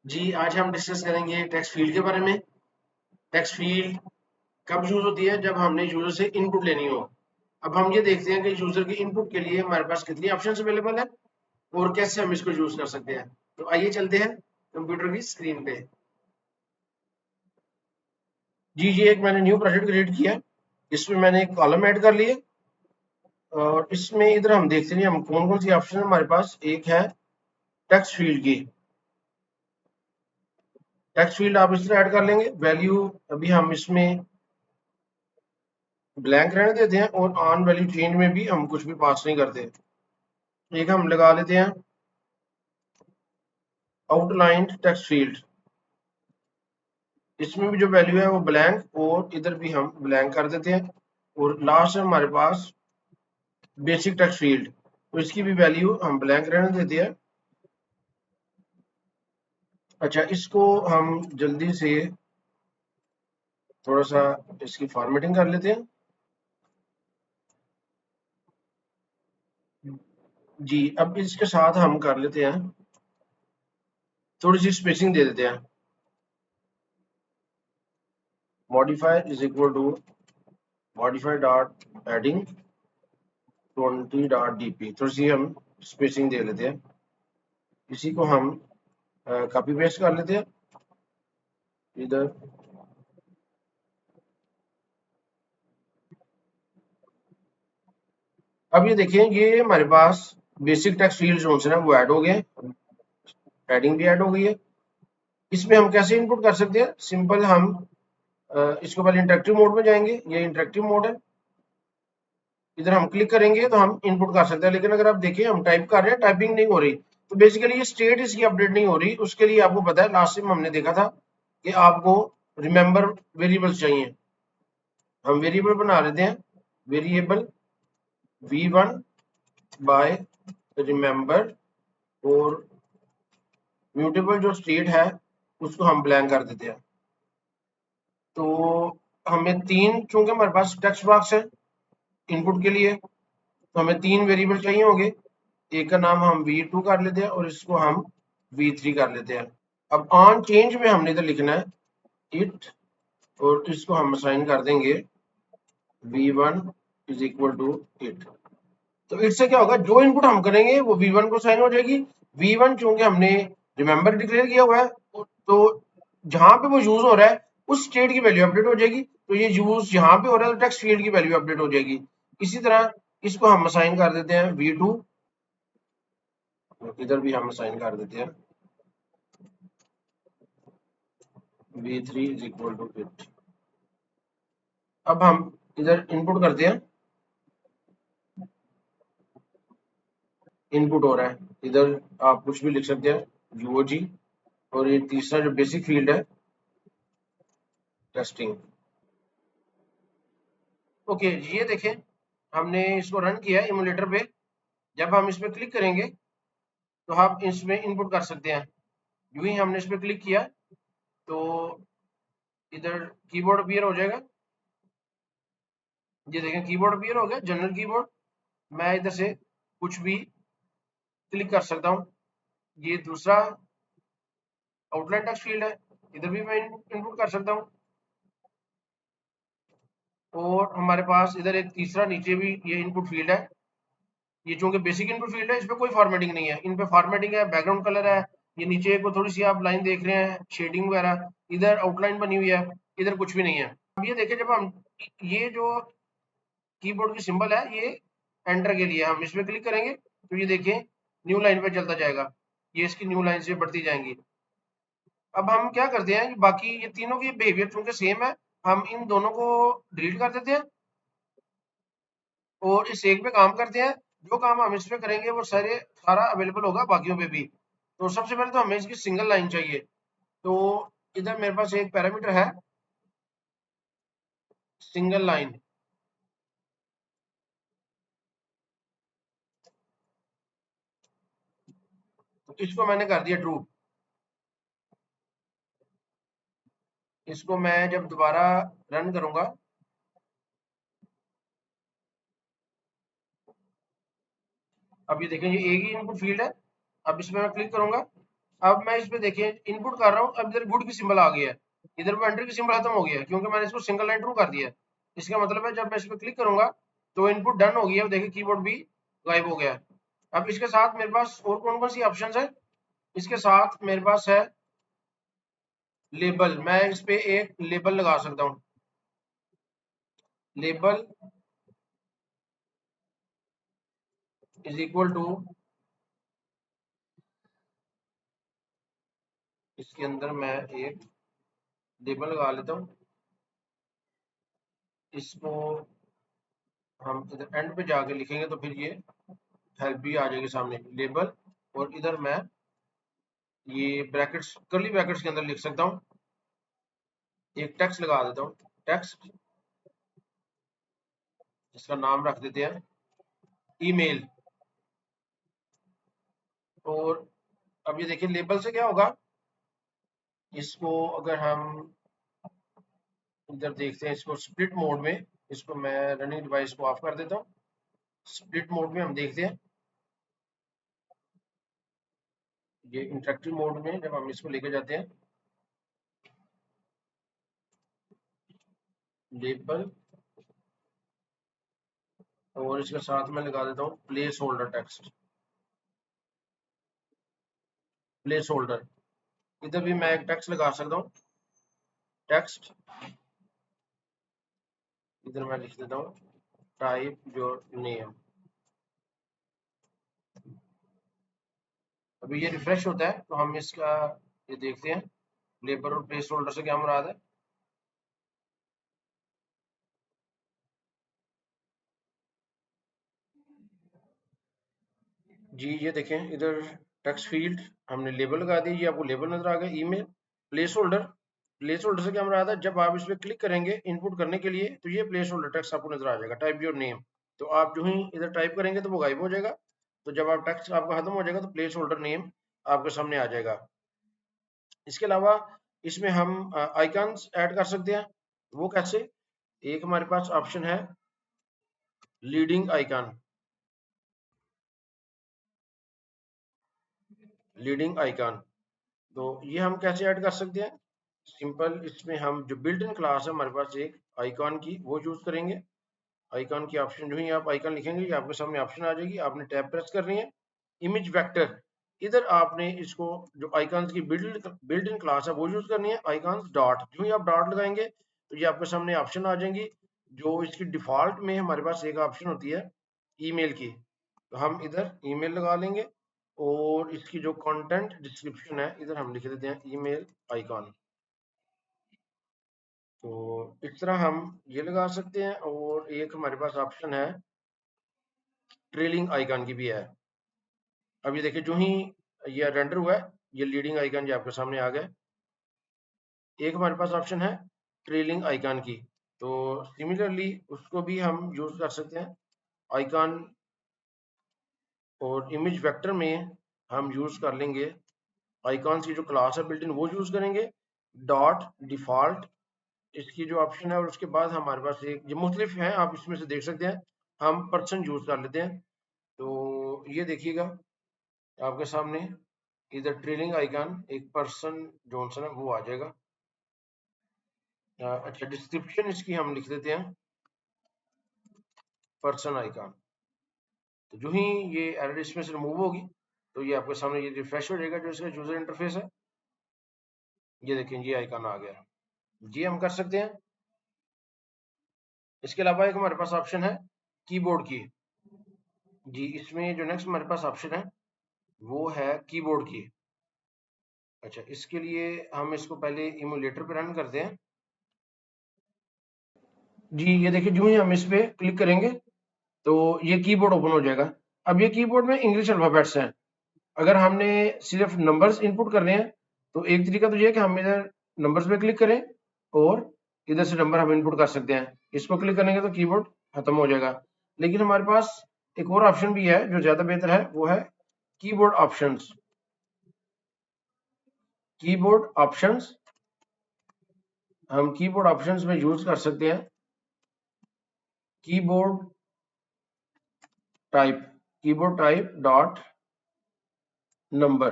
जी, आज हम डिस्कस करेंगे टेक्स्ट फील्ड के बारे में। टेक्स्ट फील्ड कब यूज़ होती है? जब हमने यूज़र से इनपुट लेनी हो। अब हम ये देखते हैं कि यूज़र के इनपुट के लिए हमारे पास कितनी ऑप्शंस अवेलेबल है और कैसे हम इसको यूज़ कर सकते हैं। तो आइए चलते हैं कंप्यूटर की स्क्रीन पे। जी, ये एक मैंने न्यू प्रोजेक्ट क्रिएट किया। इसमें मैंने एक कॉलम ऐड कर लिए और इसमें इधर हम देखते हैं हम कौन-कौन सी ऑप्शन है हमारे पास। एक है टेक्स्ट फील्ड की। टेक्स्ट फील्ड आप इस तरह ऐड कर लेंगे। वैल्यू अभी हम इसमें ब्लैंक रहने देते हैं और ऑन वैल्यू चेंज में भी हम कुछ भी पास नहीं करते। एक हम लगा लेते हैं आउटलाइंड टेक्स्ट फील्ड। इसमें भी जो वैल्यू है वो ब्लैंक और इधर भी हम ब्लैंक कर देते हैं। और लास्ट है हमारे पास बेसिक टेक्स्ट फील्ड, तो इसकी भी वैल्यू हम ब्लैंक रहने देते हैं। अच्छा, इसको हम जल्दी से थोड़ा सा इसकी फॉर्मेटिंग कर लेते हैं। जी, अब इसके साथ हम कर लेते हैं थोड़ी सी स्पेसिंग दे देते हैं। Modify is equal to modify dot adding 20.dp। थोड़ी सी हम स्पेसिंग दे लेते हैं। इसी को हम कॉपी पेस्ट कर लेते हैं इधर। अब ये देखिए, ये हमारे पास बेसिक टेक्स्ट फील्ड जो है ना वो ऐड हो गए, हेडिंग भी ऐड हो गई है। इसमें हम कैसे इनपुट कर सकते हैं? सिंपल हम इसको पहले इंटरेक्टिव मोड में जाएंगे। ये इंटरेक्टिव मोड है, इधर हम क्लिक करेंगे तो हम इनपुट कर सकते हैं। लेकिन अगर आप देखिए हम टाइप कर रहे हैं, टाइपिंग नहीं हो रही, तो बेसिकली ये स्टेट इसकी अपडेट नहीं हो रही। उसके लिए आपको पता है लास्ट टाइम हमने देखा था कि आपको रिमेंबर वेरिएबल्स चाहिए। हम वेरिएबल बना लेते हैं, वेरिएबल v1 बाय रिमेंबर, और म्यूटेबल जो स्टेट है उसको हम ब्लैंक कर देते हैं। तो हमें तीन, चूंकि हमारे पास टेक्स्ट बॉक्स है इनपुट के लिए, तो हमें तीन वेरिएबल चाहिए होंगे। एक का नाम हम v2 कर लेते हैं और इसको हम v3 कर लेते हैं। अब ऑन चेंज में हमने इधर लिखना है इट, और इसको हम असाइन कर देंगे v1 is equal to it. तो इट से क्या होगा, जो इनपुट हम करेंगे वो v1 को साइन हो जाएगी। v1 चूंकि हमने रिमेंबर डिक्लेयर किया हुआ है, तो जहां पे वो यूज हो रहा है उस स्टेट की वैल्यू अपडेट हो जाएगी। तो ये यूज जहां पे हो रहा है तो टेक्स्ट फील्ड की वैल्यू अपडेट हो जाएगी। इसी तरह इसको हम असाइन कर देते हैं v2, इधर भी हम असाइन कर देते हैं v3 is equal to it. अब हम इधर इनपुट करते हैं, इनपुट हो रहा है। इधर आप कुछ भी लिख सकते हैं यूओजी, और ये तीसरा जो बेसिक फील्ड है टेस्टिंग। ओके, ये देखें हमने इसको रन किया इमुलेटर पे। जब हम इस पे क्लिक करेंगे तो आप इसमें इनपुट कर सकते हैं। यूं ही हमने इस पे क्लिक किया तो इधर कीबोर्ड अपीयर हो जाएगा। ये देखें कीबोर्ड अपीयर हो गया, जनरल कीबोर्ड। मैं इधर से कुछ भी क्लिक कर सकता हूँ। ये दूसरा आउटलाइन टेक्स्ट फील्ड है, इधर भी मैं इनपुट कर सकता हूँ। और हमारे पास इधर एक तीसरा नीचे भी ये इनपुट फील्ड है। ये चूंकि बेसिक इनपुट फील्ड है, इस पे कोई फॉर्मेटिंग नहीं है। इन पे फॉर्मेटिंग है, बैकग्राउंड कलर है। ये नीचे को थोड़ी सी आप लाइन देख रहे हैं, शेडिंग वगैरह। इधर आउटलाइन बनी हुई है, इधर कुछ भी नहीं है। अब ये देखें, जब हम ये जो कीबोर्ड की सिंबल है ये एंटर के लिए, हम इस पे क्लिक करेंगे तो ये देखिए न्यू लाइन पे चलता जाएगा। ये इसकी न्यू लाइन से बढ़ती जाएंगी। अब हम क्या करते हैं कि बाकी ये तीनों की बिहेवियर चूंकि सेम है, हम इन दोनों को डिलीट कर देते हैं और इस एक पे काम करते हैं। जो काम हम इस पे करेंगे वो सारा अवेलेबल होगा बाकियों पे भी। तो सबसे पहले तो हमें इसकी सिंगल लाइन चाहिए। तो इधर मेरे पास एक पैरामीटर है सिंगल लाइन, तो इसको मैंने कर दिया ट्रू। इसको मैं जब दोबारा रन करूंगा, अब ये देखें ये एक ही इनपुट फील्ड है। अब इसमें मैं क्लिक करूंगा अब मैं इस पे देखिए इनपुट कर रहा हूँ, अब इधर गुड की सिंबल आ गया है, इधर पे एंटर की सिंबल खत्म हो गया है क्योंकि मैंने इसको सिंगल लाइन ट्रू कर दिया है। इसका मतलब है जब मैं इस पे क्लिक करूंगा तो इनपुट डन हो गया है, देखिए कीबोर्ड भी गायब हो गया है। अब इसके साथ मेरे पास और कौन कौन सी ऑप्शंस है, इसके साथ मेरे पास है लेबल। मैं इस पे एक लेबल लगा सकता हूँ, लेबल इज इक्वल टू, इसके अंदर मैं एक लेबल लगा लेता हूँ, इसको हम इधर एंड पे जाके लिखेंगे तो फिर ये हेल्प भी आ जाएगी सामने लेबल, और इधर मैं ये ब्रैकेट्स कर्ली ब्रैकेट्स के अंदर लिख सकता हूँ, एक टेक्स्ट लगा देता हूँ, टेक्स्ट जिसका नाम रख देते हैं ईमेल। और अब ये देखिए लेबल से क्या होगा, इसको अगर हम इधर देखते हैं, इसको स्प्लिट मोड में, इसको मैं रनिंग डिवाइस को ऑफ कर देता हूँ, स्प्लिट मोड में हम देखते हैं, ये इंटरेक्टिव मोड में जब हम इसको लेके जाते हैं लेबल, और इसके साथ में लगा देता हूँ place holder text, place holder, इधर भी मैं एक टेक्स्ट लगा सकता हूँ, टेक्स्ट, इधर मैं लिख देता हूँ टाइप योर नेम। अभी ये रिफ्रेश होता है तो हम इसका ये देखते हैं लेबर और प्लेस होल्डर से क्या मुराद है। जी ये देखें इधर टेक्स्ट फील्ड हमने लेबल लगा दी, ये आपको लेबल नजर आ गया, email, place holder, place holder से क्या मुराद है, जब आप इस पर क्लिक करेंगे इनपुट करने के लिए तो ये प्लेस होल्डर टेक्स्ट आपको नजर आ जाएगा, टाइप योर नेम, तो आप जो ही इधर टाइप करेंगे तो वो गायब हो जाएगा, तो जब आप टेक्स्ट आपका खत्म हो जाएगा तो प्लेस होल्डर नेम आपके सामने आ जाएगा। इसके अलावा इसमें हम आइकन्स ऐड कर सकते हैं, वो कैसे, एक हमारे पास ऑप्शन है लीडिंग आइकन, लीडिंग आइकन, तो ये हम कैसे ऐड कर सकते हैं, सिंपल, इसमें हम जो बिल्ट इन क्लास है हमारे पास एक आइकॉन की, वो यूज करेंगे, आइकॉन की ऑप्शन जो ही आप आइकॉन लिखेंगे ये आपके सामने ऑप्शन आ जाएगी, आपने टैब प्रेस करनी है, इमेज वेक्टर, इधर आपने इसको जो आइकॉन्स की बिल्ट इन क्लास है वो यूज करनी है, आइकॉन्स डॉट, जो ही आप डॉट लगाएंगे तो ये आपके सामने ऑप्शन आ जाएंगी, जो इसकी डिफॉल्ट में हमारे पास एक ऑप्शन होती है ईमेल की, तो हम इधर ईमेल लगा लेंगे, और इसकी जो कंटेंट डिस्क्रिप्शन है इधर हम लिख देते हैं ईमेल आइकॉन, तो इस तरह हम ये लगा सकते हैं, और एक हमारे पास ऑप्शन है ट्रेलिंग आइकन की भी है। अब ये देखिए जो ही ये रेंडर हुआ है ये लीडिंग आइकन जो आपके सामने आ गए, एक हमारे पास ऑप्शन है ट्रेलिंग आइकन की, तो सिमिलरली उसको भी हम यूज कर सकते हैं, आइकन और इमेज वेक्टर में हम यूज कर लेंगे आइकॉन्स की जो क्लास है बिल्ट इन वो यूज करेंगे, डॉट डिफॉल्ट इसकी जो ऑप्शन है, और उसके बाद हमारे पास एक ये मुख्तलिफ हैं आप इसमें से देख सकते हैं, हम पर्सन यूज कर लेते हैं, तो ये देखिएगा आपके सामने इधर ट्रेलिंग आइकन एक पर्सन जॉनसन है वो आ जाएगा। अच्छा डिस्क्रिप्शन इसकी हम लिख देते हैं पर्सन आइकन, तो जो ही ये एरर इसमें से रिमूव होगी तो ये आपके सामने ये रिफ्रेश हो जाएगा जो इसका यूजर इंटरफेस है, ये देखें ये आइकन आ गया, जी हम कर सकते हैं। इसके अलावा एक हमारे पास ऑप्शन है कीबोर्ड की, जी इसमें जो नेक्स्ट हमारे पास ऑप्शन है वो है कीबोर्ड की। अच्छा इसके लिए हम इसको पहले इमुलेटर पे रन करते हैं, जी ये देखिए जो ही हम इस पे क्लिक करेंगे तो ये कीबोर्ड ओपन हो जाएगा। अब ये कीबोर्ड में इंग्लिश अल्फाबेट्स हैं, अगर हमने सिर्फ नंबर्स इनपुट करने हैं तो एक तरीका तो ये है कि हम इधर नंबर्स पे क्लिक करें और इधर से नंबर हम इनपुट कर सकते हैं, इसको क्लिक करेंगे तो कीबोर्ड खत्म हो जाएगा, लेकिन हमारे पास एक और ऑप्शन भी है जो ज्यादा बेहतर है, वो है कीबोर्ड ऑप्शंस, कीबोर्ड ऑप्शंस, हम कीबोर्ड ऑप्शंस में यूज कर सकते हैं keyboard type, keyboard type dot number,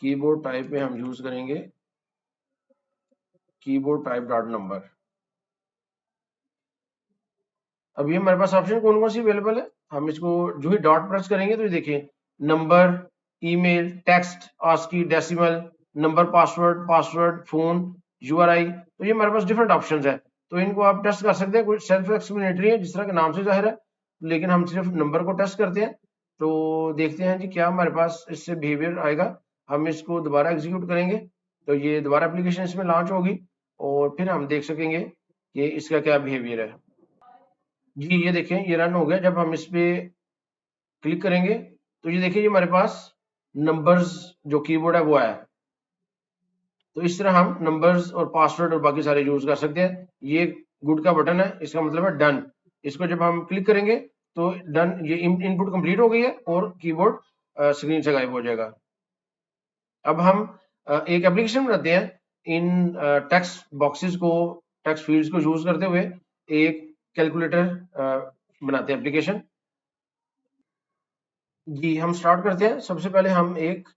keyboard type में हम यूज करेंगे कीबोर्ड टाइप डॉट नंबर। अब ये हमारे पास ऑप्शन कौन कौन सी अवेलेबल है, हम इसको जो ही डॉट प्रेस करेंगे तो ये देखिए number, email, text, ASCII, decimal, number, password, phone, URI, तो ये हमारे पास डिफरेंट ऑप्शंस है। तो इनको आप टेस्ट कर सकते हैं, कोई सेल्फ एक्सप्लेनेटरी है जिस तरह के नाम से जाहिर है, लेकिन हम सिर्फ नंबर को टेस्ट करते हैं। तो देखते हैं जी क्या हमारे पास इससे बिहेवियर आएगा। हम इसको दोबारा एग्जीक्यूट करेंगे तो ये दोबारा एप्लीकेशन इसमें लॉन्च होगी और फिर हम देख सकेंगे कि इसका क्या बिहेवियर है। जी ये देखें ये रन हो गया। जब हम इस पे क्लिक करेंगे तो ये देखिए ये हमारे पास नंबर्स जो कीबोर्ड है वो आया। तो इस तरह हम नंबर्स और पासवर्ड और बाकी सारे यूज कर सकते हैं। ये गुड का बटन है, इसका मतलब है डन। इसको जब हम क्लिक करेंगे तो डन, ये इनपुट कंप्लीट हो गई है और कीबोर्ड स्क्रीन से गायब हो जाएगा। अब हम एक एप्लीकेशन बनाते हैं इन टेक्स्ट बॉक्सेस को, टेक्स्ट फील्ड्स को यूज करते हुए एक कैलकुलेटर बनाते हैं एप्लीकेशन। जी हम स्टार्ट करते हैं। सबसे पहले हम एक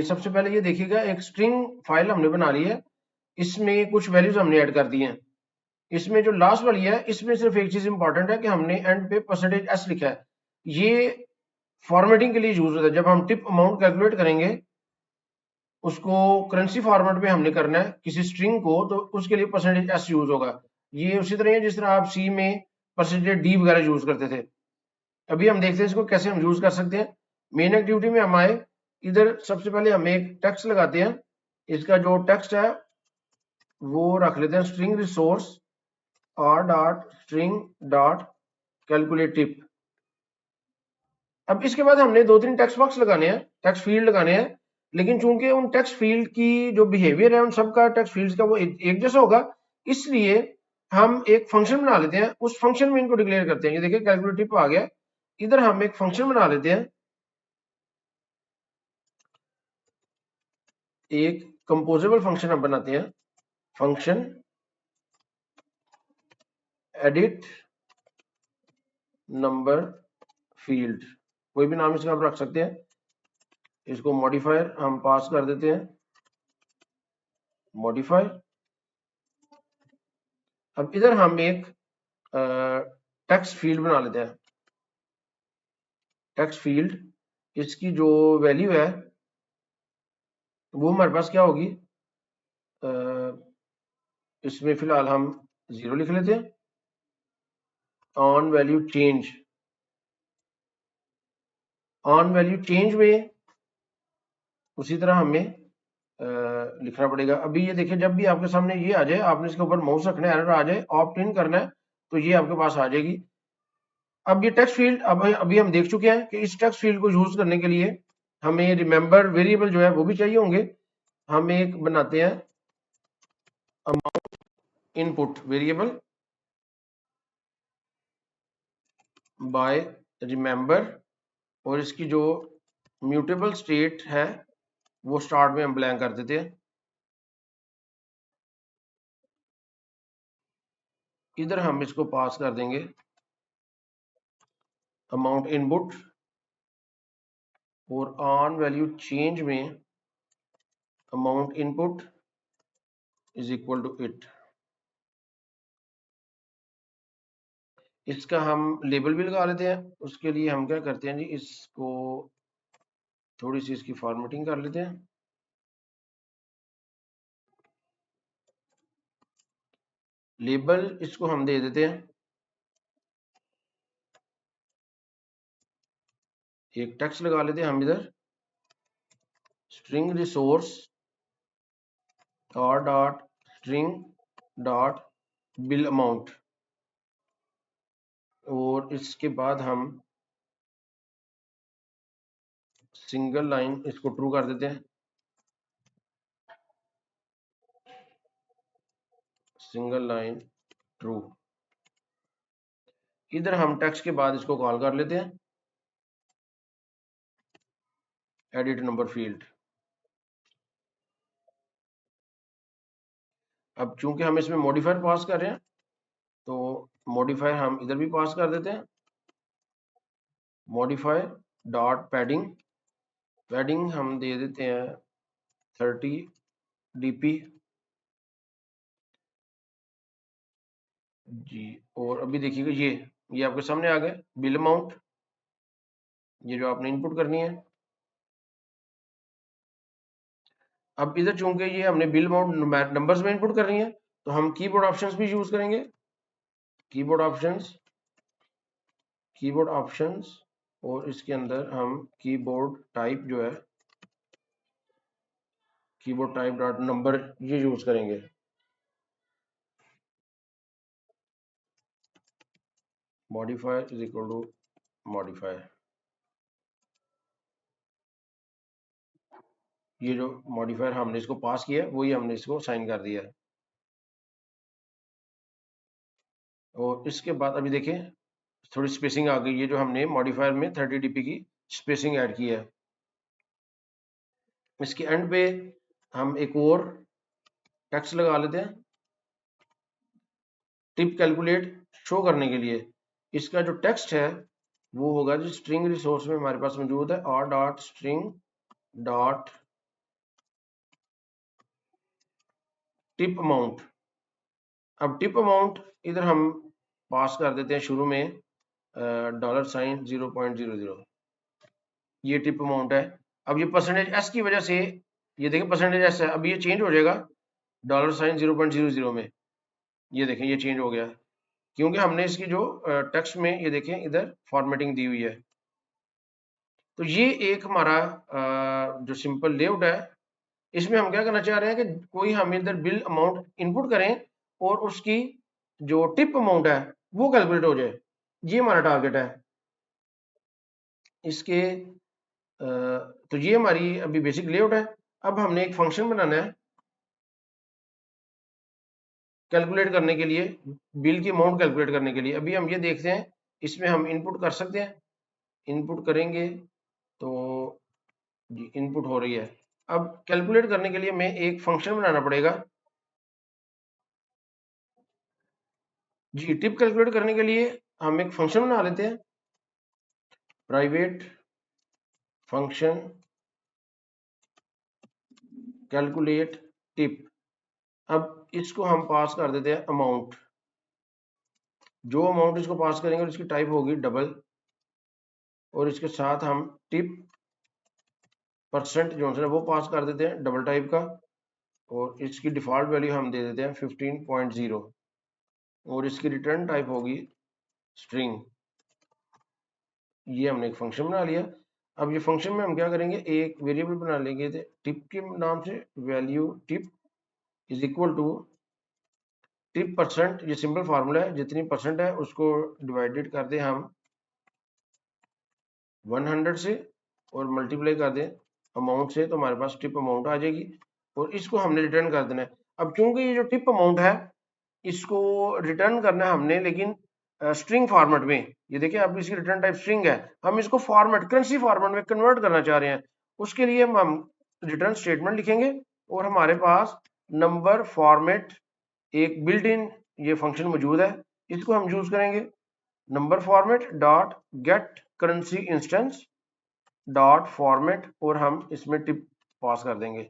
सबसे पहले ये देखिएगा एक स्ट्रिंग फाइल हमने बना ली है, इसमें कुछ वैल्यूज हमने ऐड कर दी हैं। इसमें जो लास्ट वाली है इसमें सिर्फ एक चीज इंपॉर्टेंट है कि हमने एंड पे परसेंटेज एस लिखा है। ये फॉर्मेटिंग के लिए यूज होता है। जब हम टिप अमाउंट कैलकुलेट करेंगे उसको करेंसी फॉर्मेट में हमने करना है किसी स्ट्रिंग को, तो उसके लिए परसेंटेज एस यूज होगा। ये उसी तरह है जिस तरह आप सी में परसेंटेज डी वगैरह यूज करते थे। अभी हम देखते हैं इसको कैसे हम यूज कर सकते हैं। मेन एक्टिविटी में हम आए, इधर सबसे पहले हम एक टेक्स्ट लगाते हैं। इसका जो टेक्स्ट है वो रख लेते हैं string resource R dot string dot calculative. अब इसके बाद हमने दो तीन टेक्स्ट बॉक्स लगाने हैं, टेक्स्ट फील्ड लगाने हैं, लेकिन चूंकि उन टेक्स्ट फील्ड की जो बिहेवियर है उन सबका टेक्स्ट फील्ड का वो एक जैसा होगा, इसलिए हम एक फंक्शन बना लेते हैं। उस फंक्शन में इनको डिक्लेयर करते हैं। ये देखिए कैलकुलेटिव आ गया। इधर हम एक फंक्शन बना लेते हैं, एक कंपोजेबल फंक्शन हम बनाते हैं। फंक्शन एडिट नंबर फील्ड, कोई भी नाम इसका आप रख सकते हैं। इसको मॉडिफायर हम पास कर देते हैं, मॉडिफायर। अब इधर हम एक टेक्स्ट फील्ड बना लेते हैं। टेक्स्ट फील्ड, इसकी जो वैल्यू है वो हमारे पास क्या होगी, इसमें फिलहाल हम 0 लिख लेते हैं। On value change, on value change में उसी तरह हमें लिखना पड़ेगा। अभी ये देखिए जब भी आपके सामने ये आ जाए, आपने इसके ऊपर माउस रखना है, एरर आ जाए, ऑप्ट इन करना है, तो ये आपके पास आ जाएगी। अब ये टेक्स्ट फील्ड अभी हम देख चुके हैं कि इस टेक्स्ट फील्ड को यूज करने के लिए हमें रिमेंबर वेरिएबल जो है वो भी चाहिए होंगे। हम एक बनाते हैं amount input variable bye remember, और इसकी जो म्यूटेबल स्टेट है वो स्टार्ट में हम ब्लैंक कर देते हैं। इधर हम इसको पास कर देंगे अमाउंट इनपुट, और ऑन वैल्यू चेंज में amount input is equal to it. इसका हम लेबल भी लगा लेते हैं। उसके लिए हम क्या करते हैं जी, इसको थोड़ी सी इसकी फॉर्मेटिंग कर लेते हैं। लेबल इसको हम दे देते हैं एक टेक्स्ट लगा लेते हैं हम इधर, स्ट्रिंग रिसोर्स और dot string dot bill amount, और इसके बाद हम सिंगल लाइन इसको ट्रू कर देते हैं, सिंगल लाइन ट्रू। इधर हम टेक्स्ट के बाद इसको कॉल कर लेते हैं एडिट नंबर फील्ड। अब चूंकि हम इसमें मॉडिफायर पास कर रहे हैं तो मॉडिफायर हम इधर भी पास कर देते हैं, मॉडिफायर डॉट पैडिंग पैडिंग हम दे देते हैं 30 dp जी। और अभी देखिएगा ये आपके सामने आ गया बिल अमाउंट, ये जो आपने इनपुट करनी है। अब इधर चूंकि ये हमने बिल अमाउंट नंबर्स में इनपुट करनी है, तो हम कीबोर्ड ऑप्शंस भी यूज करेंगे। कीबोर्ड ऑप्शंस, कीबोर्ड ऑप्शंस, और इसके अंदर हम कीबोर्ड टाइप जो है, कीबोर्ड टाइप डॉट नंबर ये यूज करेंगे। Modifier is equal to modifier, ये जो मॉडिफायर हमने इसको पास किया है वही हमने इसको साइन कर दिया है। और इसके बाद अभी देखें थोड़ी स्पेसिंग आ गई है, जो हमने मॉडिफायर में 30 dp की स्पेसिंग ऐड की है। इसके एंड पे हम एक और टेक्स्ट लगा लेते हैं टिप कैलकुलेट शो करने के लिए। इसका जो टेक्स्ट है वो होगा जो स्ट्रिंग रिसोर्स में हमारे पास मौजूद है, और dot string dot tip amount. अब टिप अमाउंट इधर हम पास कर देते हैं शुरू में $0.00, ये टिप अमाउंट है। अब ये परसेंटेज एस की वजह से, ये देखें परसेंटेज एस है, अब ये चेंज हो जाएगा $0.00 में। ये देखें ये चेंज हो गया क्योंकि हमने इसकी जो टेक्स्ट में ये देखें इधर फॉर्मेटिंग दी हुई है। तो ये एक हमारा जो सिंपल लेआउट है, इसमें हम क्या करना चाह रहे हैं कि कोई हम इधर बिल अमाउंट इनपुट करें और उसकी जो टिप अमाउंट है वो कैलकुलेट हो जाए, ये हमारा टारगेट है। इसके तो ये हमारी अभी बेसिक लेआउट है। अब हमने एक फंक्शन बनाना है कैलकुलेट करने के लिए, बिल की अमाउंट कैलकुलेट करने के लिए। अभी हम ये देखते हैं इसमें हम इनपुट कर सकते हैं, इनपुट करेंगे तो जी इनपुट हो रही है। अब कैलकुलेट करने के लिए हमें एक फंक्शन बनाना पड़ेगा जी। टिप कैलकुलेट करने के लिए हम एक फंक्शन बना लेते हैं, प्राइवेट फंक्शन कैलकुलेट टिप। अब इसको हम पास कर देते हैं अमाउंट। जो अमाउंट इसको पास करेंगे उसकी टाइप होगी डबल, और इसके साथ हम टिप परसेंट जो है वो पास कर देते हैं डबल टाइप का, और इसकी डिफॉल्ट वैल्यू हम दे देते हैं 15.0, और इसकी रिटर्न टाइप होगी स्ट्रिंग। ये हमने एक फंक्शन बना लिया। अब ये फंक्शन में हम क्या करेंगे, एक वेरिएबल बना लेंगे टिप के नाम से, value tip is equal to tip percent. ये सिंपल फार्मूला है, जितनी परसेंट है उसको डिवाइडेड कर दें हम 100 से, और मल्टीप्लाई कर दें अमाउंट से, तो हमारे पास टिप अमाउंट आ जाएगी, और इसको हमने रिटर्न कर देना है। अब चूंकि ये जो टिप अमाउंट है इसको रिटर्न करना है हमने, लेकिन स्ट्रिंग फॉर्मेट में। ये देखिए अब इसकी रिटर्न टाइप स्ट्रिंग है, हम इसको फॉर्मेट करेंसी फॉर्मेट में कन्वर्ट करना चाह रहे हैं। उसके लिए हम रिटर्न स्टेटमेंट लिखेंगे, और हमारे पास नंबर फॉर्मेट एक बिल्ट इन ये फंक्शन मौजूद है, इसको हम यूज करेंगे। Number format dot gate currency instance dot format, और हम इसमें टिप पास कर देंगे।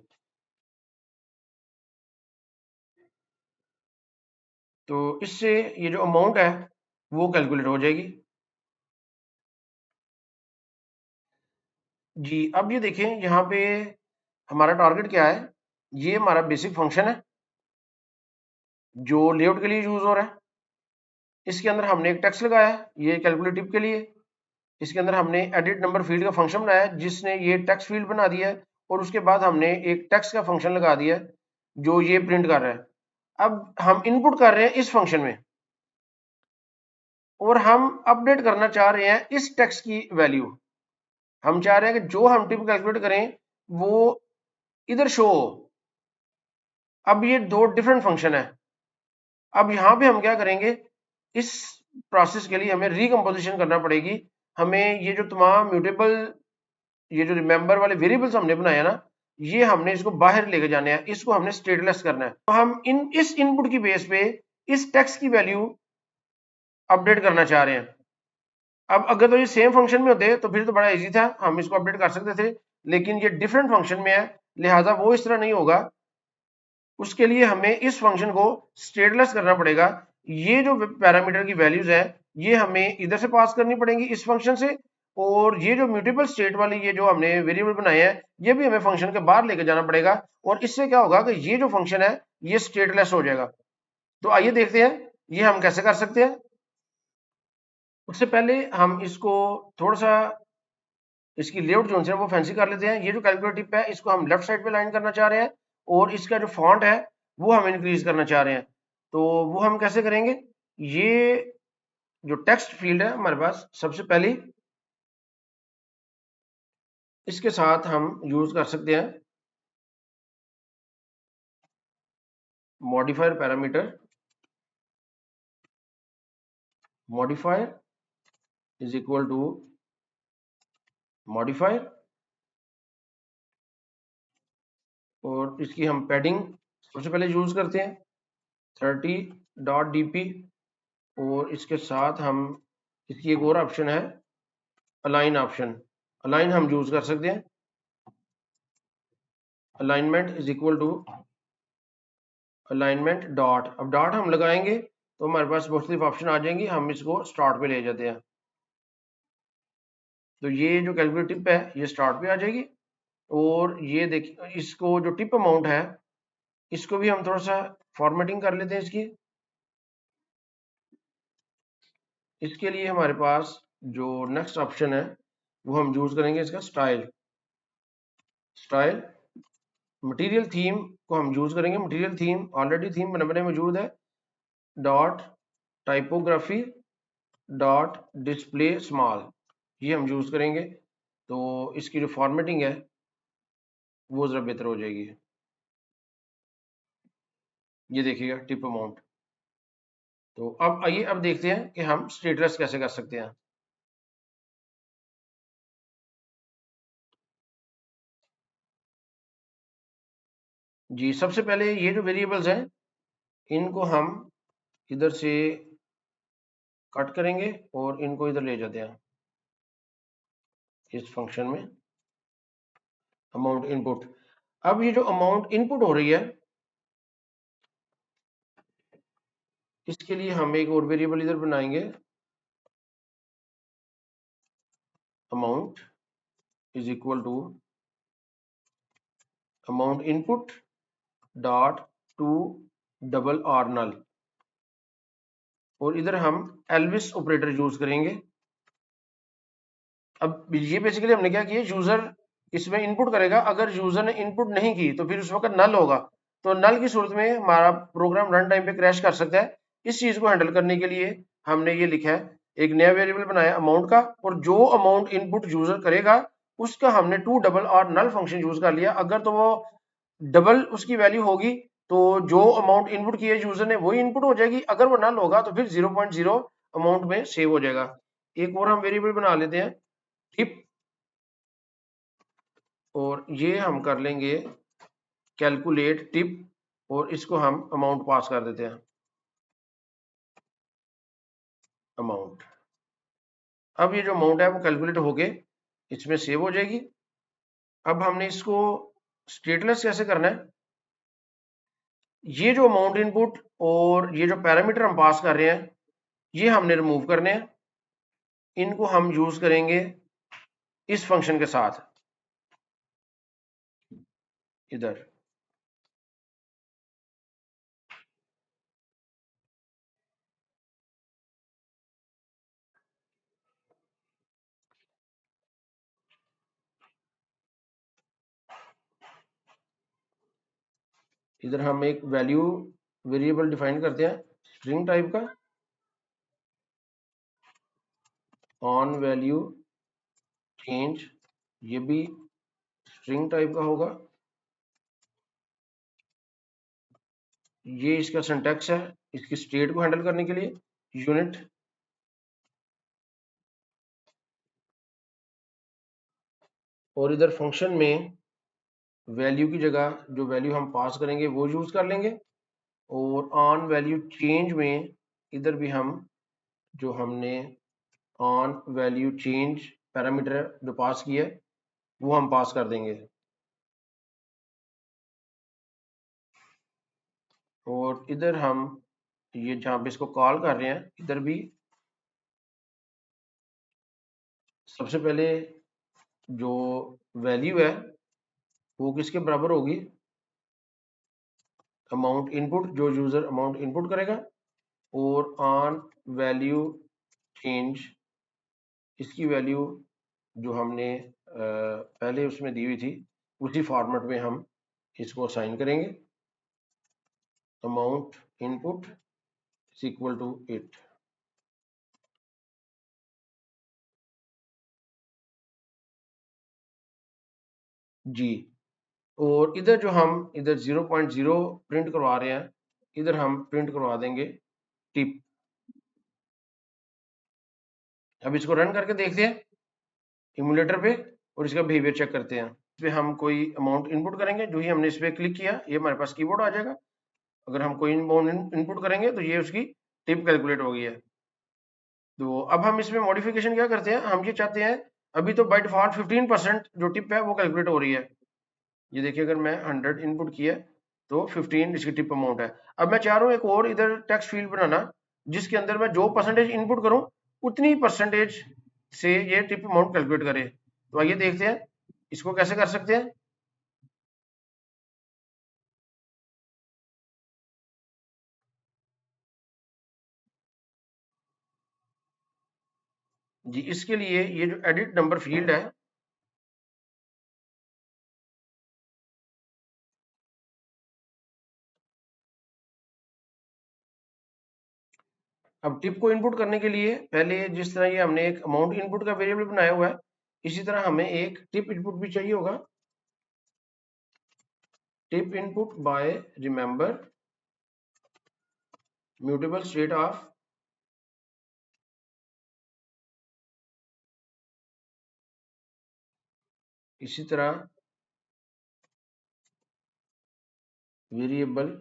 तो इससे ये जो अमाउंट है वो कैलकुलेट हो जाएगी जी। अब ये देखें यहाँ पे हमारा टारगेट क्या है, ये हमारा बेसिक फंक्शन है जो लेआउट के लिए यूज हो रहा है। इसके अंदर हमने एक टेक्स्ट लगाया है ये कैलकुलेटिव के लिए। इसके अंदर हमने एडिट नंबर फील्ड का फंक्शन बनाया है जिसने ये टेक्स्ट फील्ड बना दिया है, और उसके बाद हमने एक टेक्स्ट का फंक्शन लगा दिया है जो ये प्रिंट कर रहा है। अब हम इनपुट कर रहे हैं इस फंक्शन में, और हम अपडेट करना चाह रहे हैं इस टेक्स्ट की वैल्यू। हम चाह रहे हैं कि जो हम टिप कैलकुलेट करें वो इधर शो हो। अब ये दो डिफरेंट फंक्शन है। अब यहां पे हम क्या करेंगे, इस प्रोसेस के लिए हमें रिकम्पोजिशन करना पड़ेगी। हमें ये जो तमाम म्यूटेबल, ये जो रिमेंबर वाले वेरिएबल्स हमने बनाया ना, ये हमने इसको बाहर लेके जाने हैं, इसको हमने स्टेटलेस करना है। तो हम इस इनपुट की बेस पे इस टेक्स्ट की वैल्यू अपडेट करना चाह रहे हैं। अब अगर तो ये सेम फंक्शन में होते तो फिर तो बड़ा इजी था, हम इसको अपडेट कर सकते थे। लेकिन ये डिफरेंट फंक्शन में है, लिहाजा वो इस तरह नहीं होगा। उसके लिए हमें इस फंक्शन को स्टेटलेस करना पड़ेगा। ये जो पैरामीटर की वैल्यूज है ये हमें इधर से पास करनी पड़ेंगी इस फंक्शन से, और ये जो म्यूटेबल स्टेट वाली ये जो हमने वेरिएबल बनाए हैं ये भी हमें फंक्शन के बाहर लेके जाना पड़ेगा, और इससे क्या होगा कि ये जो फंक्शन है ये स्टेटलेस हो जाएगा। तो आइए देखते हैं ये हम कैसे कर सकते हैं। उससे पहले हम इसको थोड़ा सा इसकी लेआउट जो है वो फैंसी कर लेते हैं। ये जो कैलकुलेटर टिप है इसको हम लेफ्ट साइड पे लाइन करना चाह रहे हैं, और इसका जो फॉन्ट है वो हम इंक्रीज करना चाह रहे हैं। तो वो हम कैसे करेंगे? ये जो टेक्स्ट फील्ड है हमारे पास, सबसे पहले इसके साथ हम यूज कर सकते हैं modifier parameter. Modifier is equal to modifier, और इसकी हम पैडिंग सबसे पहले यूज करते हैं 30.dp, और इसके साथ हम इसकी एक और ऑप्शन है अलाइन ऑप्शन। अलाइन हम यूज कर सकते हैं, alignment is equal to alignment dot. अब डॉट हम लगाएंगे तो हमारे पास मुख्तलिफ ऑप्शन आ जाएंगी, हम इसको स्टार्ट पे ले जाते हैं। तो ये जो कैलकुलेट टिप है ये स्टार्ट पे आ जाएगी, और ये देखिए इसको जो टिप अमाउंट है इसको भी हम थोड़ा सा फॉर्मेटिंग कर लेते हैं इसकी। इसके लिए हमारे पास जो नेक्स्ट ऑप्शन है वो हम यूज करेंगे इसका स्टाइल। स्टाइल मटेरियल थीम को हम यूज करेंगे, मटेरियल थीम ऑलरेडी थीम बने बने मौजूद है। Dot typography dot display small, ये हम यूज करेंगे, तो इसकी जो फॉर्मेटिंग है वो जरा बेहतर हो जाएगी। ये देखिएगा टिप अमाउंट। तो अब आइए अब देखते हैं कि हम स्टेटस कैसे कर सकते हैं। जी सबसे पहले ये जो वेरिएबल्स हैं इनको हम इधर से कट करेंगे और इनको इधर ले जाते हैं इस फंक्शन में अमाउंट इनपुट। अब ये जो अमाउंट इनपुट हो रही है इसके लिए हम एक और वेरिएबल इधर बनाएंगे amount is equal to amount input dot to double or null, और इधर हम एल्विस ऑपरेटर यूज करेंगे। अब ये बेसिकली हमने क्या किया, यूजर इसमें इनपुट करेगा, अगर यूजर ने इनपुट नहीं की तो फिर उस वक्त नल होगा, तो नल की सूरत में हमारा प्रोग्राम रन टाइम पे क्रैश कर सकता है। इस चीज को हैंडल करने के लिए हमने ये लिखा है, एक नया वेरिएबल बनाया अमाउंट का, और जो अमाउंट इनपुट यूजर करेगा उसका हमने to double or null function use कर लिया। अगर तो वो डबल उसकी वैल्यू होगी तो जो अमाउंट इनपुट की है यूजर ने वही इनपुट हो जाएगी, अगर वो नल होगा तो फिर 0.0 अमाउंट में सेव हो जाएगा। एक और हम वेरिएबल बना लेते हैं टिप, और ये हम कर लेंगे कैलकुलेट टिप, और इसको हम अमाउंट पास कर देते हैं अमाउंट। अब ये जो अमाउंट है वो कैलकुलेट होके इसमें सेव हो जाएगी। अब हमने इसको स्टेटलेस कैसे करना है, ये जो अमाउंट इनपुट और ये जो पैरामीटर हम पास कर रहे हैं ये हमने रिमूव करने हैं, इनको हम यूज करेंगे इस फंक्शन के साथ इधर। इधर हम एक वैल्यू वेरिएबल डिफाइन करते हैं स्ट्रिंग टाइप का, ऑन वैल्यू चेंज, ये भी स्ट्रिंग टाइप का होगा। ये इसका सिंटैक्स है इसकी स्टेट को हैंडल करने के लिए, यूनिट। और इधर फंक्शन में वैल्यू की जगह जो वैल्यू हम पास करेंगे वो यूज कर लेंगे, और ऑन वैल्यू चेंज में इधर भी हम जो हमने ऑन वैल्यू चेंज पैरामीटर जो पास किया है वो हम पास कर देंगे। और इधर हम ये जहाँ पे इसको कॉल कर रहे हैं, इधर भी सबसे पहले जो वैल्यू है वो किसके बराबर होगी, अमाउंट इनपुट, जो यूजर अमाउंट इनपुट करेगा, और ऑन वैल्यू चेंज इसकी वैल्यू जो हमने पहले उसमें दी हुई थी उसी फॉर्मेट में हम इसको असाइन करेंगे। Amount input is equal to 8। जी, और इधर जो हम इधर 0.0 प्रिंट करवा रहे हैं, इधर हम प्रिंट करवा देंगे टिप। अब इसको रन करके देखते हैं इमुलेटर पे और इसका बिहेवियर चेक करते हैं। इस पे हम कोई अमाउंट इनपुट करेंगे, जो ही हमने इस पे क्लिक किया ये हमारे पास कीबोर्ड आ जाएगा। अगर हम कोई अमाउंट इनपुट करेंगे तो ये उसकी टिप कैलकुलेट हो गई है। तो अब हम इसमें मॉडिफिकेशन क्या करते हैं, हम ये चाहते हैं अभी तो बाय डिफॉल्ट 15% जो टिप है वो कैलकुलेट हो रही है। ये देखिए अगर मैं 100 इनपुट किया तो 15 इसकी टिप अमाउंट है। अब मैं चाह रहा हूँ एक और इधर टेक्स्ट फील्ड बनाना जिसके अंदर मैं जो परसेंटेज इनपुट करूँ उतनी परसेंटेज से ये टिप अमाउंट कैलकुलेट करे। तो आइए देखते हैं इसको कैसे कर सकते हैं। जी, इसके लिए ये जो एडिट नंबर फील्ड है, अब टिप को इनपुट करने के लिए पहले जिस तरह ये हमने एक अमाउंट इनपुट का वेरिएबल बनाया हुआ है, इसी तरह हमें एक टिप इनपुट भी चाहिए होगा। Tip input by remember mutable state of इसी तरह variable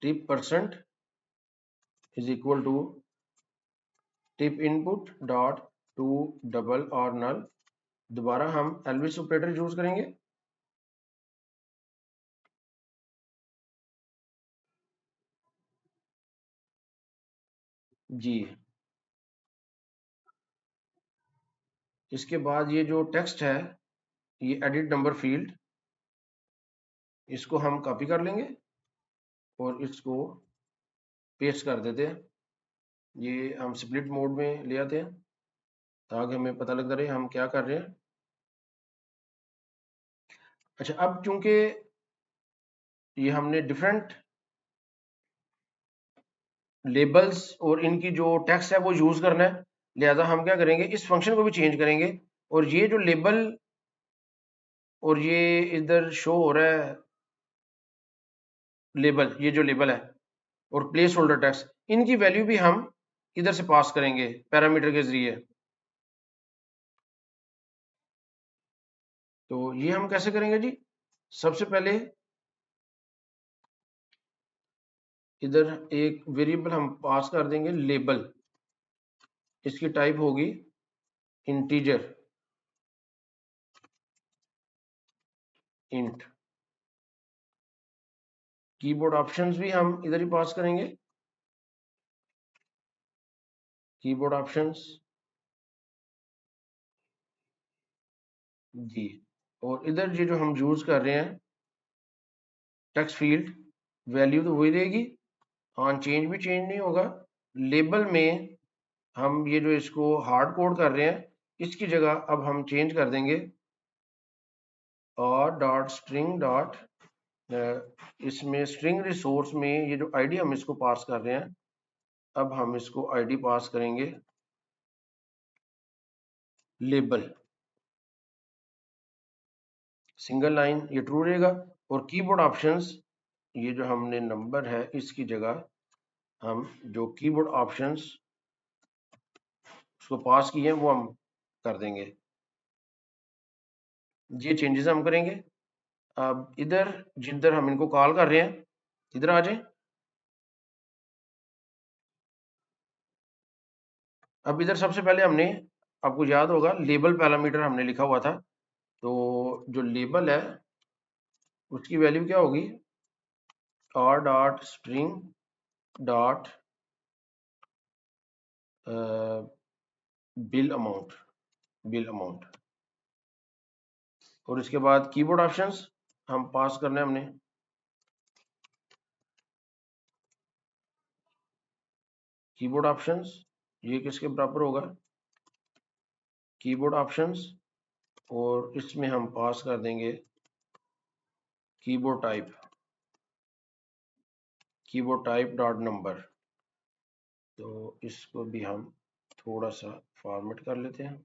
tip percent is equal to tip input dot to double or null. दोबारा हम एल्विस ऑपरेटर यूज करेंगे। जी, इसके बाद ये जो टेक्स्ट है, ये एडिट नंबर फील्ड, इसको हम कॉपी कर लेंगे और इसको पेस्ट कर देते हैं। ये हम स्प्लिट मोड में ले आते हैं ताकि हमें पता लगता रहे हम क्या कर रहे हैं। अच्छा, अब चूंकि ये हमने डिफरेंट लेबल्स और इनकी जो टेक्स्ट है वो यूज करना है, लिहाजा हम क्या करेंगे इस फंक्शन को भी चेंज करेंगे। और ये जो लेबल और ये इधर शो हो रहा है लेबल, ये जो लेबल है और प्लेस होल्डर टेक्स्ट, इनकी वैल्यू भी हम इधर से पास करेंगे पैरामीटर के जरिए। तो ये हम कैसे करेंगे जी, सबसे पहले इधर एक वेरिएबल हम पास कर देंगे लेबल, इसकी टाइप होगी इंटीजर इंट। कीबोर्ड ऑप्शंस भी हम इधर ही पास करेंगे, कीबोर्ड ऑप्शंस। जी, और इधर ये जो हम यूज कर रहे हैं टेक्स्ट फील्ड, वैल्यू तो वही रहेगी, ऑन चेंज भी चेंज नहीं होगा। लेबल में हम ये जो इसको हार्ड कोड कर रहे हैं इसकी जगह अब हम चेंज कर देंगे और डॉट स्ट्रिंग डॉट, इसमें स्ट्रिंग रिसोर्स में ये जो आईडी हम इसको पास कर रहे हैं, अब हम इसको आईडी पास करेंगे लेबल, सिंगल लाइन ये ट्रू रहेगा। और कीबोर्ड ऑप्शंस, ये जो हमने नंबर है इसकी जगह हम जो कीबोर्ड ऑप्शंस उसको पास किए हैं वो हम कर देंगे। ये चेंजेस हम करेंगे। अब इधर जिधर हम इनको कॉल कर रहे हैं इधर आ जाए। अब इधर सबसे पहले हमने आपको याद होगा लेबल पैरामीटर हमने लिखा हुआ था, तो जो लेबल है उसकी वैल्यू क्या होगी, r dot string dot bill amount और इसके बाद कीबोर्ड ऑप्शंस हम पास करने हमने, कीबोर्ड ऑप्शंस ये किसके बराबर होगा, कीबोर्ड ऑप्शंस, और इसमें हम पास कर देंगे कीबोर्ड टाइप डॉट नंबर। तो इसको भी हम थोड़ा सा फॉर्मेट कर लेते हैं।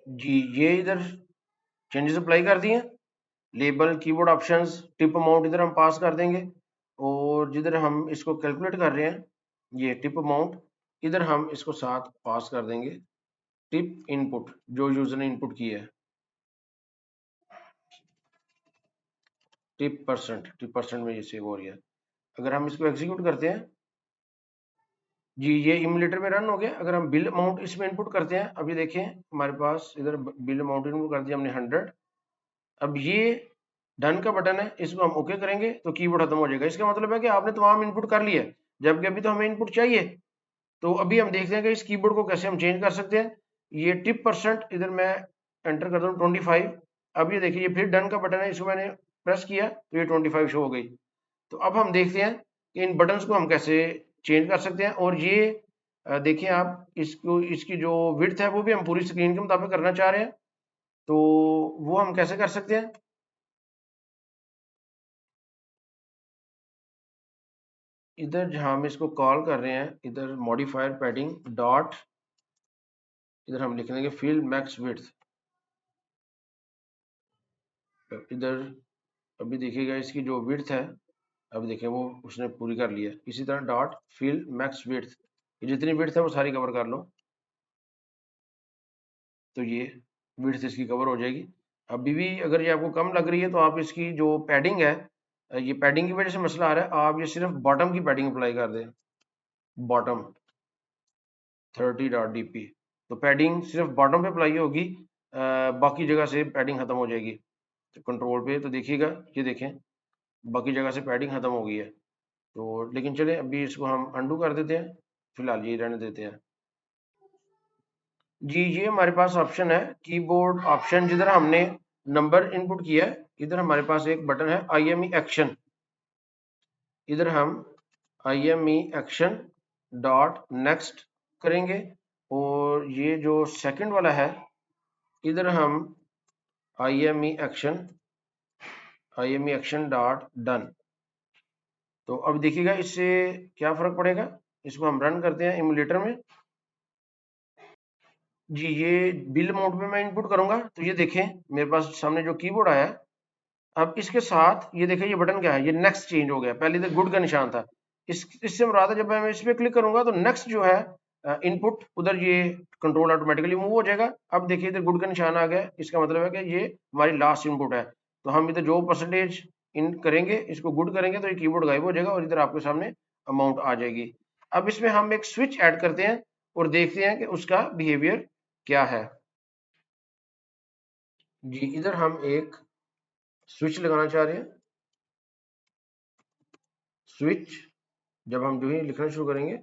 जी ये इधर चेंजेस अप्लाई कर दिए, label keyboard options tip amount इधर हम पास कर देंगे, और जिधर हम इसको कैलकुलेट कर रहे हैं ये टिप अमाउंट, इधर हम इसको साथ पास कर देंगे टिप इनपुट जो यूजर ने इनपुट की है, टिप परसेंट में ये सेव हो रही है। अगर हम इसको एग्जीक्यूट करते हैं, जी ये इमुलेटर में रन हो गया। अगर हम बिल अमाउंट इसमें इनपुट करते हैं, अभी देखें हमारे पास इधर बिल अमाउंट इनपुट कर दिया हमने 100। अब ये डन का बटन है, इसको हम ओके करेंगे तो कीबोर्ड खत्म हो जाएगा। इसका मतलब है कि आपने तमाम इनपुट कर लिया है, जबकि अभी तो हमें इनपुट चाहिए। तो अभी हम देखते हैं कि इस कीबोर्ड को कैसे हम चेंज कर सकते हैं। ये टिप परसेंट इधर मैं एंटर कर दूँ 25। अब ये देखिए ये फिर डन का बटन है, इसको मैंने प्रेस किया तो ये 25 शो हो गई। तो अब हम देखते हैं कि इन बटन्स को हम कैसे चेंज कर सकते हैं। और ये देखिए आप इसको, इसकी जो विड्थ है वो भी हम पूरी स्क्रीन के मुताबिक करना चाह रहे हैं, तो वो हम कैसे कर सकते हैं। इधर जहां हम इसको कॉल कर रहे हैं, इधर मॉडिफायर पैडिंग डॉट, इधर हम लिख देंगे फिल मैक्स विड्थ। इधर अभी देखिएगा इसकी जो विड्थ है, अब देखिए वो उसने पूरी कर लिया। इसी तरह डॉट फिल मैक्स विड्थ, जितनी विड्थ है वो सारी कवर कर लो, तो ये विड्थ इसकी कवर हो जाएगी। अभी भी अगर ये आपको कम लग रही है तो आप इसकी जो पैडिंग है, ये पैडिंग की वजह से मसला आ रहा है, आप ये सिर्फ बॉटम की पैडिंग अप्लाई कर दें, बॉटम 30.dp। तो पैडिंग सिर्फ बॉटम पे अप्लाई होगी, बाकी जगह से पैडिंग खत्म हो जाएगी। तो कंट्रोल पे तो देखिएगा, ये देखें बाकी जगह से पैडिंग खत्म हो गई है। तो लेकिन चले अभी इसको हम अंडू कर देते हैं, फिलहाल ये रहने देते हैं। जी ये हमारे पास ऑप्शन है कीबोर्ड ऑप्शन, जिधर हमने नंबर इनपुट किया है, इधर हमारे पास एक बटन है IME एक्शन। इधर हम IME एक्शन डॉट नेक्स्ट करेंगे, और ये जो सेकंड वाला है इधर हम IME एक्शन डॉट डन। तो अब देखिएगा इससे क्या फर्क पड़ेगा। इसको हम रन करते हैं इमुलेटर में। जी ये बिल मोड में मैं इनपुट करूंगा, तो ये देखें मेरे पास सामने जो कीबोर्ड आया है, अब इसके साथ ये देखें ये बटन क्या है, ये नेक्स्ट चेंज हो गया। पहले तो गुड का निशान था, इससे मुराद है जब मैं इस पे क्लिक करूंगा तो नेक्स्ट जो है इनपुट, उधर ये कंट्रोल ऑटोमेटिकली मूव हो जाएगा। अब देखिए इधर गुड का निशान आ गया, इसका मतलब है कि ये हमारी लास्ट इनपुट है। तो हम इधर जो परसेंटेज इन करेंगे, इसको गुड करेंगे तो ये कीबोर्ड गायब हो जाएगा और इधर आपके सामने अमाउंट आ जाएगी। अब इसमें हम एक स्विच ऐड करते हैं और देखते हैं कि उसका बिहेवियर क्या है। जी इधर हम एक स्विच लगाना चाह रहे हैं। स्विच जब हम जो ही लिखना शुरू करेंगे,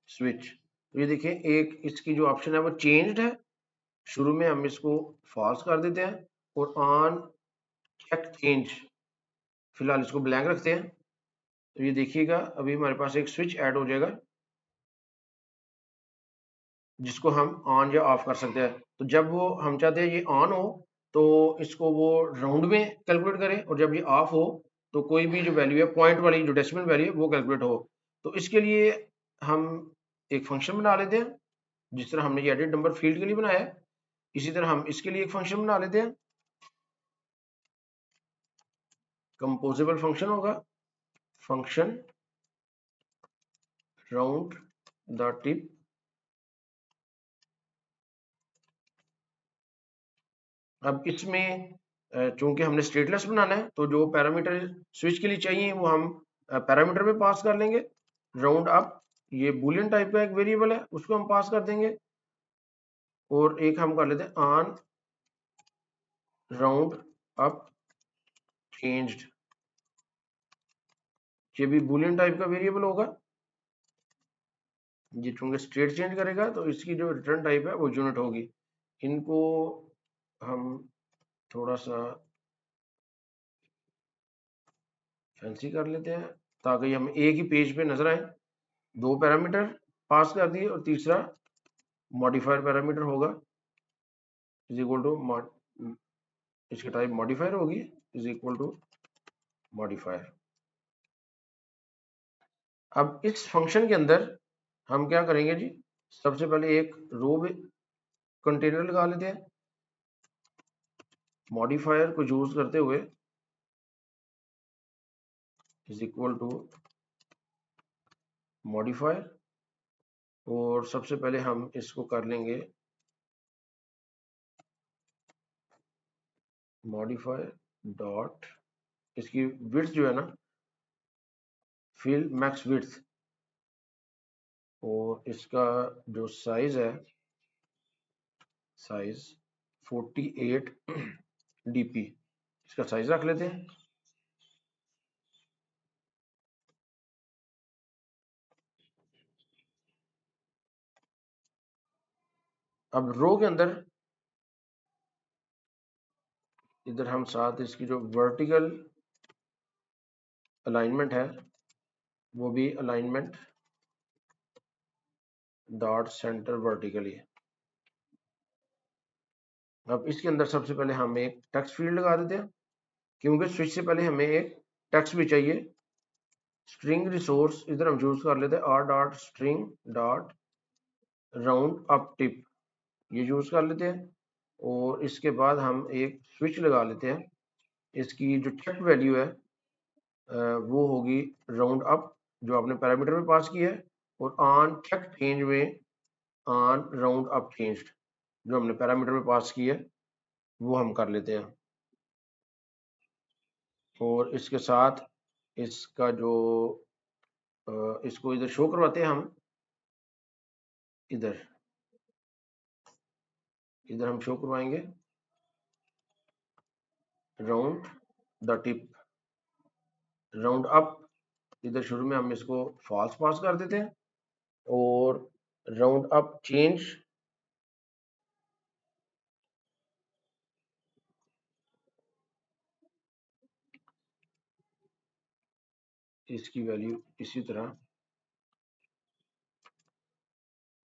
स्विच, तो ये देखिए एक इसकी जो ऑप्शन है वो चेंज्ड है। शुरू में हम इसको फॉल्स कर देते हैं, और ऑन चेक चेंज फिलहाल इसको ब्लैंक रखते हैं। तो ये देखिएगा अभी हमारे पास एक स्विच ऐड हो जाएगा, जिसको हम ऑन या ऑफ कर सकते हैं। तो जब वो हम चाहते हैं ये ऑन हो तो इसको वो राउंड में कैलकुलेट करें, और जब ये ऑफ हो तो कोई भी जो वैल्यू है पॉइंट वाली जो डेसिमल वैल्यू है वो कैलकुलेट हो। तो इसके लिए हम एक फंक्शन बना लेते हैं, जिस तरह हमने ये एडिट नंबर फील्ड के लिए बनाया है, इसी तरह हम इसके लिए एक फंक्शन बना लेते हैं। कंपोजेबल फंक्शन होगा, फंक्शन राउंड द टिप अब इसमें चूंकि हमने स्टेटलेस बनाना है तो जो पैरामीटर स्विच के लिए चाहिए वो हम पैरामीटर में पास कर लेंगे। राउंड अप ये बुलियन टाइप का एक वेरिएबल है, उसको हम पास कर देंगे। और एक हम कर लेते हैं ऑन राउंड अप चेंज्ड, ये भी बुलियन टाइप का वेरिएबल होगा। ये चूंकि स्टेट चेंज करेगा तो इसकी जो रिटर्न टाइप है वो यूनिट होगी। इनको हम थोड़ा सा फैंसी कर लेते हैं ताकि हम एक ही पेज पे नजर आए। दो पैरामीटर पास कर दिए और तीसरा मॉडिफायर पैरामीटर होगा इज इक्वल टू, इसकी टाइप मॉडिफायर होगी, इज इक्वल टू मॉडिफायर। अब इस फंक्शन के अंदर हम क्या करेंगे जी, सबसे पहले एक रो कंटेनर लगा लेते हैं मॉडिफायर को यूज करते हुए, इज इक्वल टू मॉडिफायर। और सबसे पहले हम इसको कर लेंगे मॉडिफायर डॉट, इसकी विड्थ जो है ना फिल मैक्स विड्थ, और इसका जो साइज है साइज 48 डीपी, इसका साइज रख लेते हैं। अब रो के अंदर इधर हम साथ इसकी जो वर्टिकल अलाइनमेंट है वो भी अलाइनमेंट डॉट सेंटर वर्टिकली। अब इसके अंदर सबसे पहले हम एक टेक्स्ट फील्ड लगा देते हैं क्योंकि स्विच से पहले हमें एक टेक्स्ट भी चाहिए। स्ट्रिंग रिसोर्स इधर हम यूज कर लेते हैं R dot string dot round up tip, ये यूज कर लेते हैं। और इसके बाद हम एक स्विच लगा लेते हैं, इसकी जो चेक वैल्यू है वो होगी राउंड अप जो आपने पैरामीटर में पास की है, और ऑन चेक चेंज में ऑन राउंड अप चेंज्ड जो हमने पैरामीटर में पास की है वो हम कर लेते हैं। और इसके साथ इसका जो इसको इधर शो करवाते हैं हम, इधर इधर हम शो करवाएंगे round the tip round up, इधर शुरू में हम इसको फॉल्स पास कर देते हैं। और राउंड अप चेंज इसकी वैल्यू इसी तरह,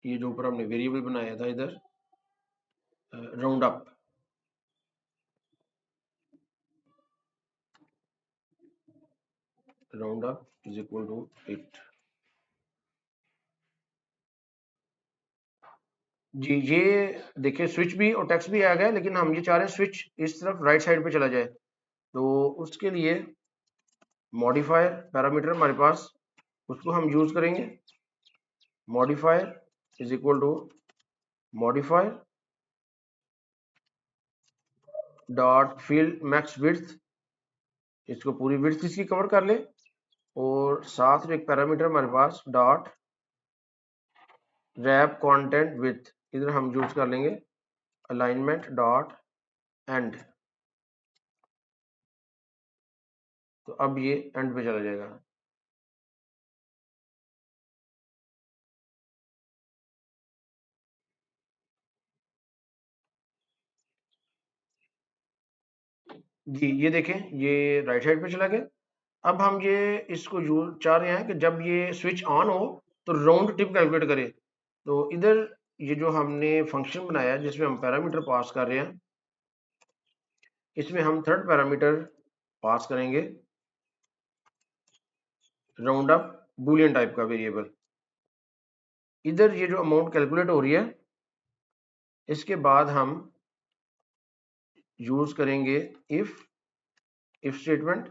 ये जो ऊपर हमने वेरिएबल बनाया था इधर round up, round up is equal to it. जी ये देखिए स्विच भी और टेक्स्ट भी आ गया, लेकिन हम ये चाह रहे हैं स्विच इस तरफ राइट साइड पे चला जाए, तो उसके लिए मॉडिफायर पैरामीटर हमारे पास, उसको हम यूज करेंगे modifier is equal to modifier dot fill max width, इसको पूरी विड्थ इसकी कवर कर ले। और साथ में एक पैरामीटर हमारे पास डॉट रैप कंटेंट विथ, इधर हम यूज कर लेंगे अलाइनमेंट डॉट एंड, तो अब ये एंड पे चला जाएगा। जी ये देखें ये राइट साइड पे चला गया। अब हम ये इसको यूज चाह रहे हैं कि जब ये स्विच ऑन हो तो राउंड टिप कैलकुलेट करे। तो इधर ये जो हमने फंक्शन बनाया है जिसमें हम पैरामीटर पास कर रहे हैं, इसमें हम थर्ड पैरामीटर पास करेंगे राउंड अप बूलियन टाइप का वेरिएबल। इधर ये जो अमाउंट कैलकुलेट हो रही है इसके बाद हम यूज करेंगे इफ स्टेटमेंट।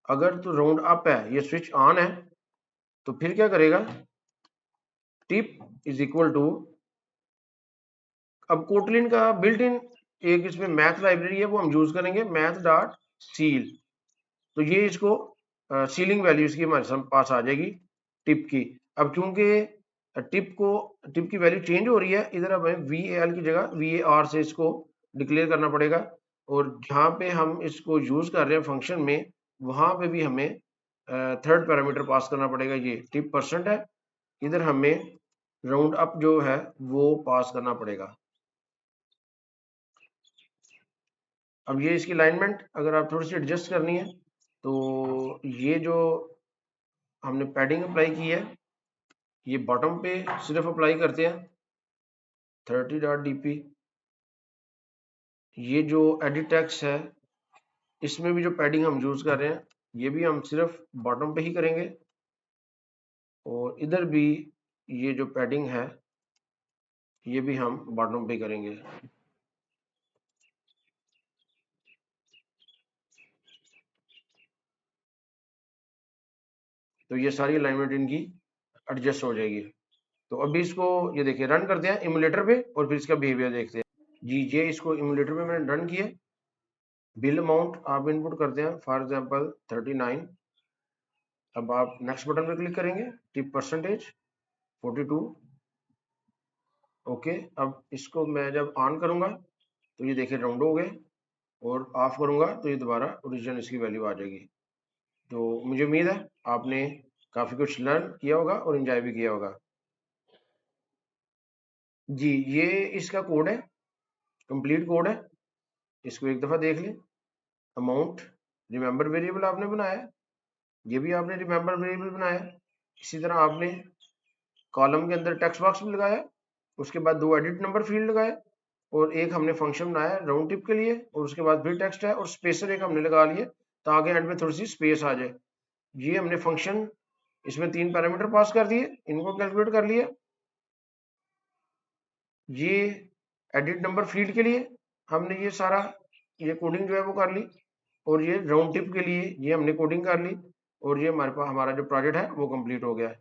अगर तो राउंड अप है, ये स्विच ऑन है, तो फिर क्या करेगा टिप इज इक्वल टू, अब कोटलिन का बिल्ट इन एक इसमें मैथ लाइब्रेरी है, वो हम यूज करेंगे मैथ डॉट सील। तो ये इसको सीलिंग वैल्यू इसकी हमारे पास आ जाएगी टिप की। अब चूंकि टिप की वैल्यू चेंज हो रही है, इधर हमें वी ए एल की जगह वी ए आर से इसको डिक्लेयर करना पड़ेगा। और जहाँ पे हम इसको यूज कर रहे हैं फंक्शन में, वहां पे भी हमें थर्ड पैरामीटर पास करना पड़ेगा। ये टिप परसेंट है, इधर हमें राउंड अप जो है वो पास करना पड़ेगा। अब ये इसकी अलाइनमेंट अगर आप थोड़ी सी एडजस्ट करनी है, तो ये जो हमने पैडिंग अप्लाई की है, ये बॉटम पे सिर्फ अप्लाई करते हैं 30.dp। ये जो एडिट टेक्स्ट है, इसमें भी जो पैडिंग हम यूज कर रहे हैं, ये भी हम सिर्फ बॉटम पे ही करेंगे। और इधर भी ये जो पैडिंग है, ये भी हम बॉटम पे करेंगे। तो ये सारी अलाइनमेंट इनकी एडजस्ट हो जाएगी। तो अभी इसको ये देखिए रन करते हैं इमुलेटर पे, और फिर इसका बिहेवियर देखते हैं। जी ये इसको इमुलेटर पे मैंने रन किया। बिल अमाउंट आप इनपुट करते हैं, फॉर एग्जांपल 39। अब आप नेक्स्ट बटन पे क्लिक करेंगे, टिप परसेंटेज 42। ओके, अब इसको मैं जब ऑन करूंगा तो ये देखिए राउंड हो गए, और ऑफ करूंगा तो ये दोबारा ओरिजिनल इसकी वैल्यू आ जाएगी। तो मुझे उम्मीद है आपने काफी कुछ लर्न किया होगा और एंजॉय भी किया होगा। जी ये इसका कोड है, कंप्लीट कोड है, इसको एक दफा देख लें। अमाउंट रिमेंबर वेरिएबल आपने बनाया है, ये भी आपने रिमेंबर वेरिएबल बनाया है। इसी तरह आपने कॉलम के अंदर टेक्स्ट बॉक्स भी लगाया, उसके बाद दो एडिट नंबर फील्ड लगाए, और एक हमने फंक्शन बनाया राउंड टिप के लिए, और उसके बाद फिर टेक्स्ट है और स्पेसर एक हमने लगा लिए ताकि एंड में थोड़ी सी स्पेस आ जाए। ये हमने फंक्शन इसमें 3 पैरामीटर पास कर दिए, इनको कैलकुलेट कर लिया। ये एडिट नंबर फील्ड के लिए हमने ये सारा ये कोडिंग जो है वो कर ली, और ये राउंड टिप के लिए ये हमने कोडिंग कर ली, और ये हमारे पास हमारा जो प्रोजेक्ट है वो कंप्लीट हो गया है।